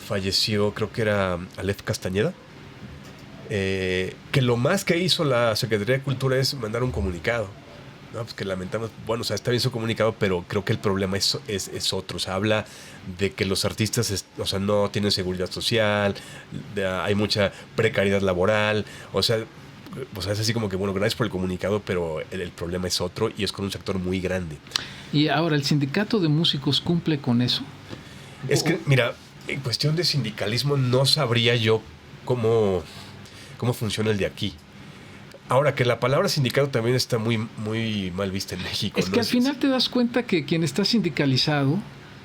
falleció, creo que era Aleph Castañeda, que lo más que hizo la Secretaría de Cultura es mandar un comunicado, ¿no? Pues que lamentamos, bueno, o sea, está bien su comunicado, pero creo que el problema es otro, o sea, habla de que los artistas, o sea, no tienen seguridad social, hay mucha precariedad laboral, o sea, es así como que, bueno, gracias por el comunicado, pero el problema es otro y es con un sector muy grande. Y ahora, ¿el sindicato de músicos cumple con eso? Es que, mira, en cuestión de sindicalismo no sabría yo cómo funciona el de aquí. Ahora, que la palabra sindicato también está muy, muy mal vista en México. Es que al final te das cuenta que quien está sindicalizado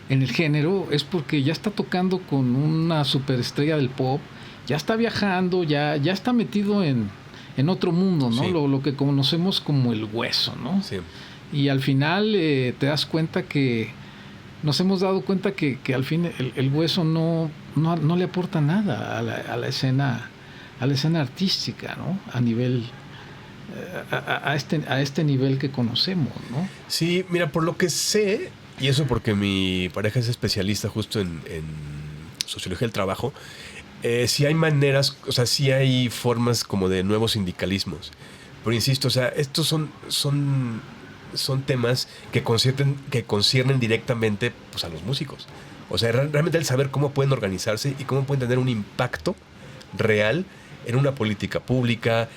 en el género es porque ya está tocando con una superestrella del pop, ya está viajando, ya está metido en otro mundo, ¿no? Sí. Lo que conocemos como el hueso, ¿no? Sí. Y al final te das cuenta que nos hemos dado cuenta que al fin el hueso no le aporta nada a la escena artística, ¿no? A nivel a este nivel que conocemos, ¿no? Sí, mira, por lo que sé, y eso porque mi pareja es especialista justo en sociología del trabajo, sí hay maneras, o sea, sí hay formas como de nuevos sindicalismos. Pero insisto, o sea, estos son temas que conciernen directamente, pues, a los músicos. O sea, realmente el saber cómo pueden organizarse y cómo pueden tener un impacto real en una política pública,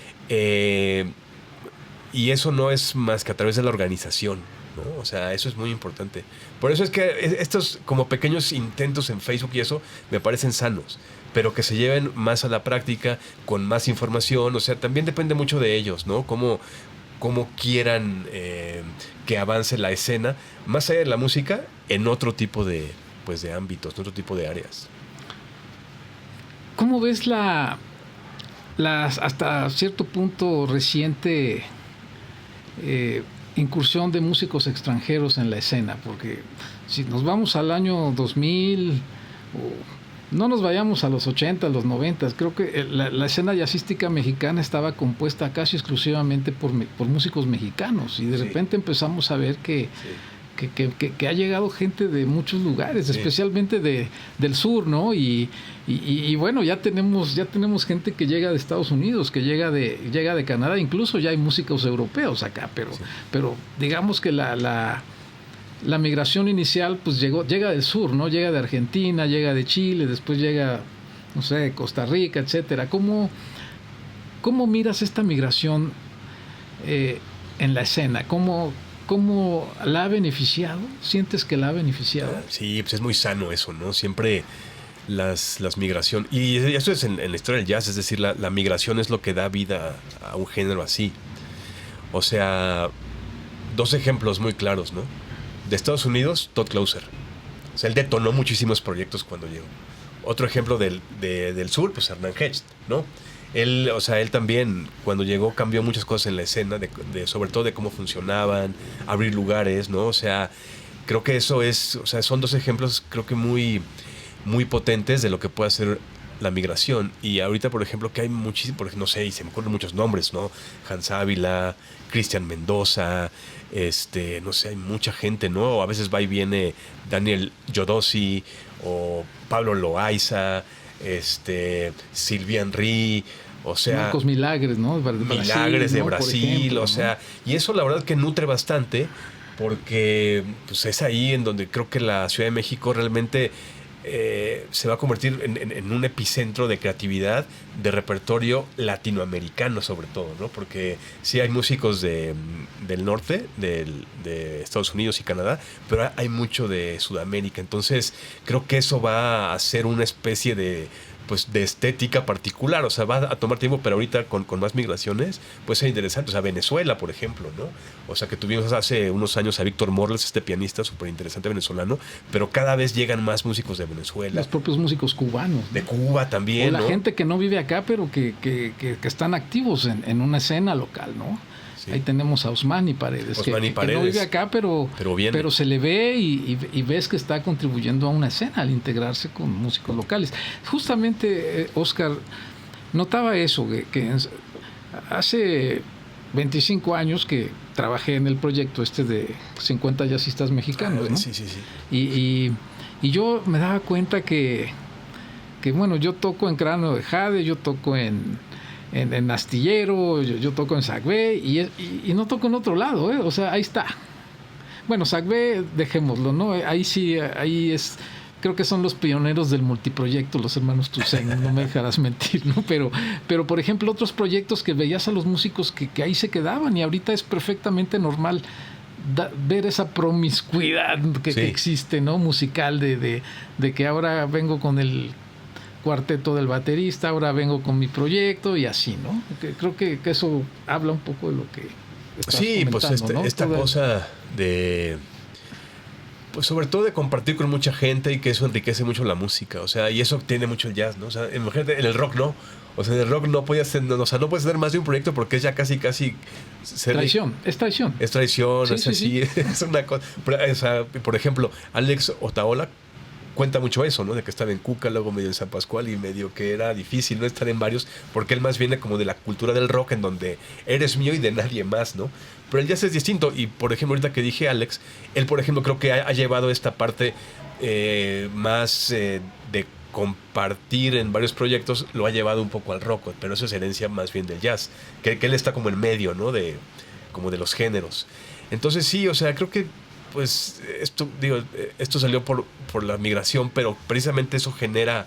y eso no es más que a través de la organización, ¿no? O sea, eso es muy importante. Por eso es que estos como pequeños intentos en Facebook y eso me parecen sanos, pero que se lleven más a la práctica, con más información. O sea, también depende mucho de ellos, ¿no? Cómo quieran que avance la escena, más allá de la música, en otro tipo de ámbitos, en otro tipo de áreas. ¿Cómo ves la hasta cierto punto reciente incursión de músicos extranjeros en la escena? Porque si nos vamos al año 2000, no nos vayamos a los 80, a los 90, creo que la escena jazzística mexicana estaba compuesta casi exclusivamente por músicos mexicanos, y de repente empezamos a ver que ha llegado gente de muchos lugares, especialmente del sur, ¿no? Y bueno, ya tenemos gente que llega de Estados Unidos, que llega de Canadá, incluso ya hay músicos europeos acá, pero digamos que la migración inicial pues llega del sur, ¿no? Llega de Argentina, llega de Chile, después llega, no sé, de Costa Rica, etcétera. ¿Cómo miras esta migración en la escena? ¿Cómo la ha beneficiado? ¿Sientes que la ha beneficiado? Sí, pues es muy sano eso, ¿no? Siempre las migraciones, y eso es en la historia del jazz, es decir, la migración es lo que da vida a un género así. O sea, dos ejemplos muy claros, ¿no? De Estados Unidos, Todd Closer. O sea, él detonó muchísimos proyectos cuando llegó. Otro ejemplo del sur, pues Hernán Hecht, ¿no? Él también, cuando llegó, cambió muchas cosas en la escena, sobre todo de cómo funcionaban, abrir lugares, ¿no? O sea, creo que eso son dos ejemplos, creo que muy, muy potentes de lo que puede hacer la migración. Y ahorita, por ejemplo, que hay muchísimo, no sé, y se me acuerdan muchos nombres, ¿no? Hans Ávila, Cristian Mendoza, no sé, hay mucha gente, ¿no? A veces va y viene Daniel Giodossi o Pablo Loaiza, Silvia Henry, o sea, Marcos Milagres, ¿no? Milagres de Brasil, ejemplo, o sea, ¿no? Y eso la verdad que nutre bastante, porque pues es ahí en donde creo que la Ciudad de México realmente se va a convertir en un epicentro de creatividad, de repertorio latinoamericano sobre todo, ¿no? Porque sí hay músicos del norte, de Estados Unidos y Canadá, pero hay mucho de Sudamérica. Entonces creo que eso va a ser una especie de estética particular, o sea, va a tomar tiempo, pero ahorita con más migraciones puede ser interesante. O sea, Venezuela, por ejemplo, ¿no? O sea, que tuvimos hace unos años a Víctor Morles, este pianista súper interesante venezolano, pero cada vez llegan más músicos de Venezuela. Los propios músicos cubanos, ¿no? De Cuba también, o la ¿no? gente que no vive acá, pero que están activos en una escena local, ¿no? Sí. Ahí tenemos a Osmani Paredes, que no vive acá, pero se le ve y ves que está contribuyendo a una escena al integrarse con músicos locales. Justamente, Oscar, notaba eso, que hace 25 años que trabajé en el proyecto de 50 jazzistas mexicanos, ¿no? Sí. Y yo me daba cuenta que bueno, yo toco en Cráneo de Jade, yo toco en Astillero, yo toco en Sagvé y no toco en otro lado, ¿eh? O sea, ahí está. Bueno, Sagvé, dejémoslo, ¿no? Ahí sí, ahí es, creo que son los pioneros del multiproyecto, los hermanos Toussaint, no me dejarás mentir, ¿no? Pero por ejemplo, otros proyectos que veías a los músicos que ahí se quedaban, y ahorita es perfectamente normal ver esa promiscuidad que existe, ¿no? Musical, de que ahora vengo con el cuarteto del baterista, ahora vengo con mi proyecto y así, ¿no? Creo que eso habla un poco de lo que estás comentando, ¿no? Esta cosa de, pues sobre todo de compartir con mucha gente, y que eso enriquece mucho la música, o sea, y eso tiene mucho el jazz, ¿no? O sea, imagínate, en el rock no, o sea, en el rock no puedes tener, o sea, no puedes tener más de un proyecto porque es ya casi traición, es traición. Es traición, sí, es así, sí. Es una cosa, o sea, por ejemplo, Alex Otaola cuenta mucho eso, ¿no? De que estaba en Cuca, luego medio en San Pascual, y medio que era difícil no estar en varios, porque él más viene como de la cultura del rock, en donde eres mío y de nadie más, ¿no? Pero el jazz es distinto, y por ejemplo, ahorita que dije Alex, él por ejemplo creo que ha llevado esta parte más de compartir en varios proyectos, lo ha llevado un poco al rock, pero eso es herencia más bien del jazz, que él está como en medio, ¿no? Como de los géneros. Entonces sí, o sea, creo que pues esto salió por la migración, pero precisamente eso genera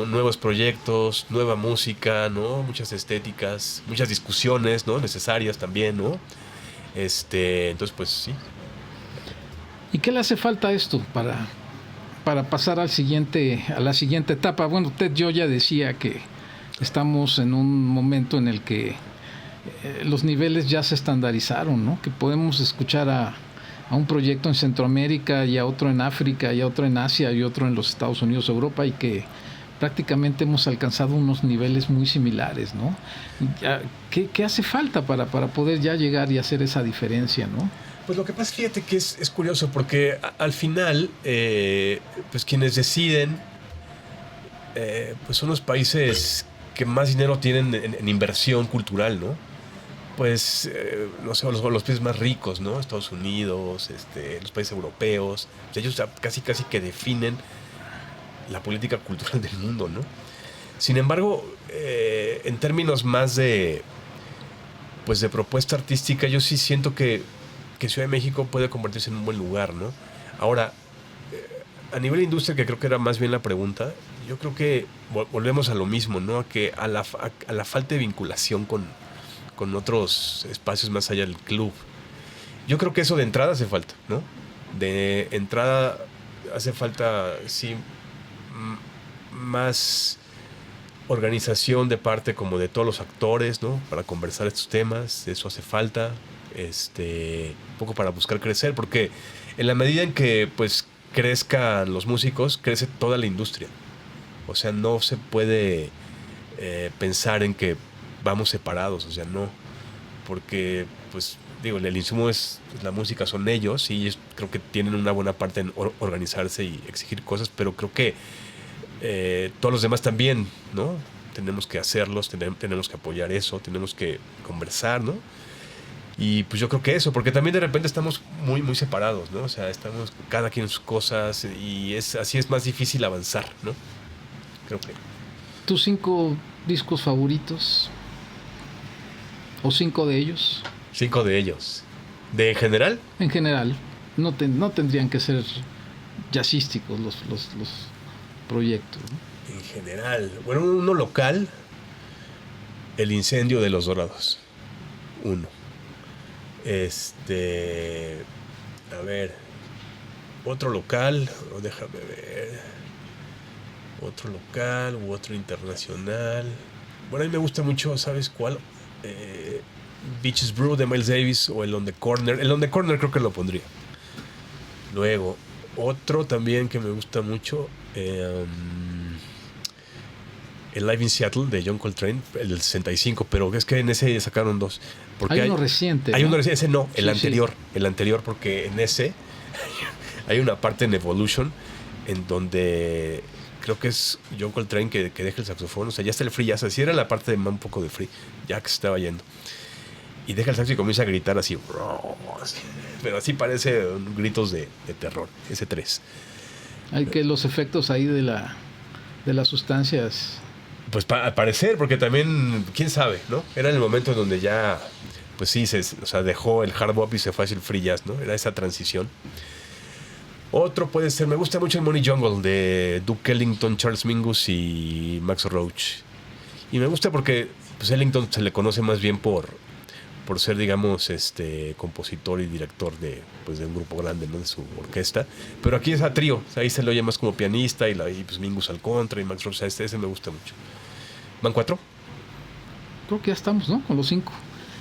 nuevos proyectos, nueva música, ¿no? Muchas estéticas, muchas discusiones, ¿no? Necesarias también, ¿no? Entonces, pues sí. ¿Y qué le hace falta a esto para pasar a la siguiente etapa? Bueno, Ted Gioia decía que estamos en un momento en el que los niveles ya se estandarizaron, ¿no? Que podemos escuchar a un proyecto en Centroamérica y a otro en África y a otro en Asia y otro en los Estados Unidos, Europa, y que prácticamente hemos alcanzado unos niveles muy similares, ¿no? ¿Qué hace falta para poder ya llegar y hacer esa diferencia, ¿no? Pues lo que pasa, fíjate que es curioso, porque al final, pues quienes deciden, pues son los países que más dinero tienen en inversión cultural, ¿no? Pues, no sé, los países más ricos, ¿no? Estados Unidos, los países europeos, pues ellos casi que definen la política cultural del mundo, ¿no? Sin embargo, en términos más de propuesta artística, yo sí siento que Ciudad de México puede convertirse en un buen lugar, ¿no? Ahora, a nivel de industria, que creo que era más bien la pregunta, yo creo que volvemos a lo mismo, ¿no? A la falta de vinculación con otros espacios más allá del club. Yo creo que eso de entrada hace falta, ¿no? De entrada hace falta, sí, más organización de parte como de todos los actores, ¿no? Para conversar estos temas, eso hace falta, un poco para buscar crecer, porque en la medida en que pues crezcan los músicos, crece toda la industria. O sea, no se puede pensar en que vamos separados, o sea, no, porque pues digo, el insumo es la música, son ellos, y ellos creo que tienen una buena parte en organizarse y exigir cosas, pero creo que todos los demás también, ¿no? Tenemos que hacerlos, tenemos que apoyar eso, tenemos que conversar, ¿no? Y pues yo creo que eso, porque también de repente estamos muy, muy separados, ¿no? O sea, estamos cada quien en sus cosas, y así es más difícil avanzar, ¿no? Creo que. ¿Tus 5 discos favoritos? ¿O 5 de ellos? 5 de ellos. ¿De general? En general. No tendrían que ser jazzísticos los proyectos, ¿no? En general, bueno, uno local, El Incendio de los Dorados. Uno. A ver, otro local, déjame ver. Otro local u otro internacional. Bueno, a mí me gusta mucho, ¿sabes cuál? Beaches Brew de Miles Davis o el On the Corner. El On the Corner creo que lo pondría. Luego, otro también que me gusta mucho, el Live in Seattle de John Coltrane, el del 65, pero es que en ese sacaron dos. Porque hay uno reciente. Hay ¿no? uno reciente, ese no, el Sí, anterior. sí. El anterior, porque en ese hay una parte en Evolution en donde creo que es John Coltrane que deja el saxofón. O sea, ya está el free jazz. Así era la parte de un poco de free, ya que se estaba yendo. Y deja el saxo y comienza a gritar así. Pero así parece gritos de terror. Ese 3. Hay que los efectos ahí de las sustancias. Pues al parecer, porque también, quién sabe, ¿no? Era el momento en donde ya, pues sí, dejó el hard bop y se fue hacia el free jazz, ¿no? Era esa transición. Otro puede ser, me gusta mucho el Money Jungle de Duke Ellington, Charles Mingus y Max Roach. Y me gusta porque pues Ellington se le conoce más bien por ser, digamos, compositor y director de un grupo grande, ¿no? De su orquesta. Pero aquí es a trío, o sea, ahí se le oye más como pianista y pues Mingus al contra y Max Roach, o sea, ese me gusta mucho. ¿Van 4? Creo que ya estamos, ¿no? Con los 5.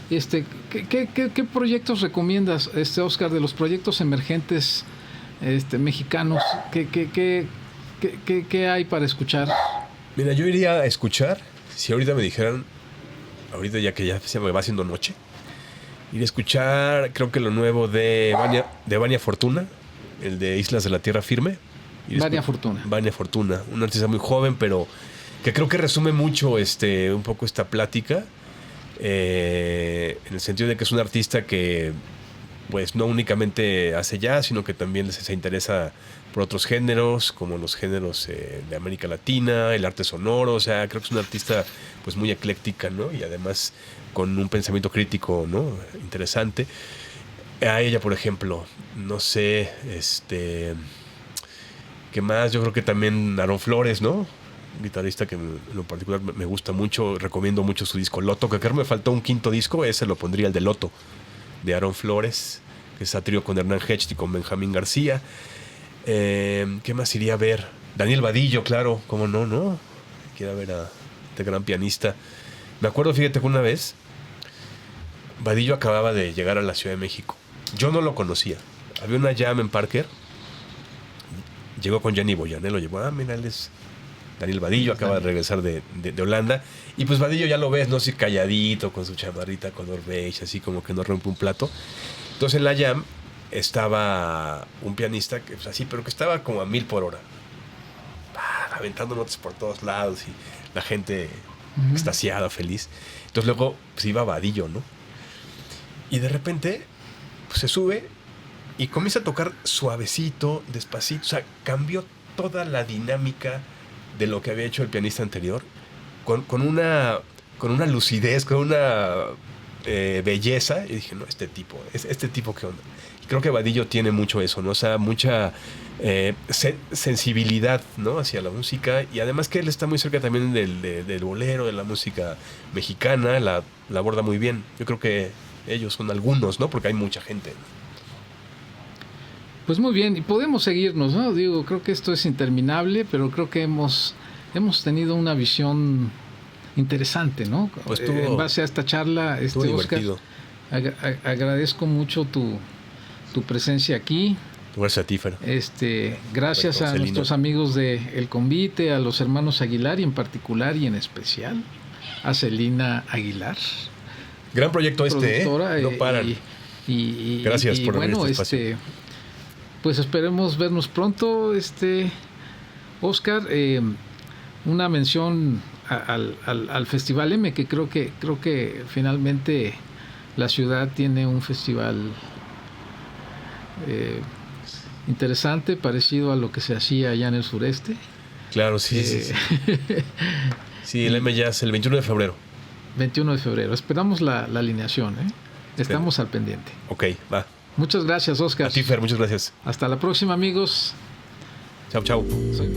¿Qué proyectos recomiendas, Oscar, de los proyectos emergentes mexicanos? ¿Qué hay para escuchar? Mira, yo iría a escuchar, si ahorita me dijeran, ahorita ya que ya se me va haciendo noche, iría a escuchar, creo que lo nuevo de Vania Fortuna, el de Islas de la Tierra Firme. Vania Fortuna, un artista muy joven, pero que creo que resume mucho un poco esta plática, en el sentido de que es un artista que pues no únicamente hace jazz, sino que también se interesa por otros géneros, como los géneros de América Latina, el arte sonoro. O sea, creo que es una artista pues muy ecléctica, ¿no? Y además con un pensamiento crítico, ¿no? Interesante. A ella, por ejemplo, no sé, ¿qué más? Yo creo que también Aarón Flores, ¿no? Guitarrista que en lo particular me gusta mucho. Recomiendo mucho su disco Loto, que creo me faltó un quinto disco, ese lo pondría, el de Loto, de Aarón Flores, que es a trío con Hernán Hecht y con Benjamín García. ¿Qué más iría a ver? Daniel Vadillo, claro, cómo no, quiero ver a este gran pianista. Me acuerdo, fíjate que una vez Vadillo acababa de llegar a la Ciudad de México. Yo no lo conocía. Había una jam en Parker. Llegó con Jenny Boyané, lo llevó. Mira, él es Daniel Vadillo, acaba de regresar de Holanda. Y pues Vadillo ya lo ves, ¿no? Así calladito, con su chamarrita color beige, así como que no rompe un plato. Entonces en la jam estaba un pianista que pues así, pero que estaba como a 1000 por hora. Aventando notas por todos lados y la gente extasiada, feliz. Entonces luego pues iba Vadillo, ¿no? Y de repente pues, se sube y comienza a tocar suavecito, despacito. O sea, cambió toda la dinámica de lo que había hecho el pianista anterior, con una lucidez, con una belleza. Y dije, no, este tipo ¿qué onda? Y creo que Vadillo tiene mucho eso, ¿no? O sea, mucha sensibilidad, ¿no? Hacia la música, y además que él está muy cerca también del bolero, de la música mexicana, la aborda muy bien. Yo creo que ellos son algunos, ¿no? Porque hay mucha gente. Pues muy bien, y podemos seguirnos, ¿no? Digo, creo que esto es interminable, pero creo que hemos tenido una visión interesante, ¿no? Pues en base a esta charla, Oscar, agradezco mucho tu presencia aquí. Gracias a ti, Fer. Gracias a nuestros amigos de El Convite, a los hermanos Aguilar y en particular y en especial a Celina Aguilar. Gran proyecto no paran. Gracias por abrir este espacio. Pues esperemos vernos pronto, Oscar. Una mención al Festival M, que creo que finalmente la ciudad tiene un festival interesante, parecido a lo que se hacía allá en el sureste. Claro, sí. Sí, el M ya es el 21 de febrero. 21 de febrero. Esperamos la alineación, ¿eh? Estamos al pendiente. Ok, va. Muchas gracias, Oscar. A ti, Fer, muchas gracias. Hasta la próxima, amigos. Chau, chau. Soy...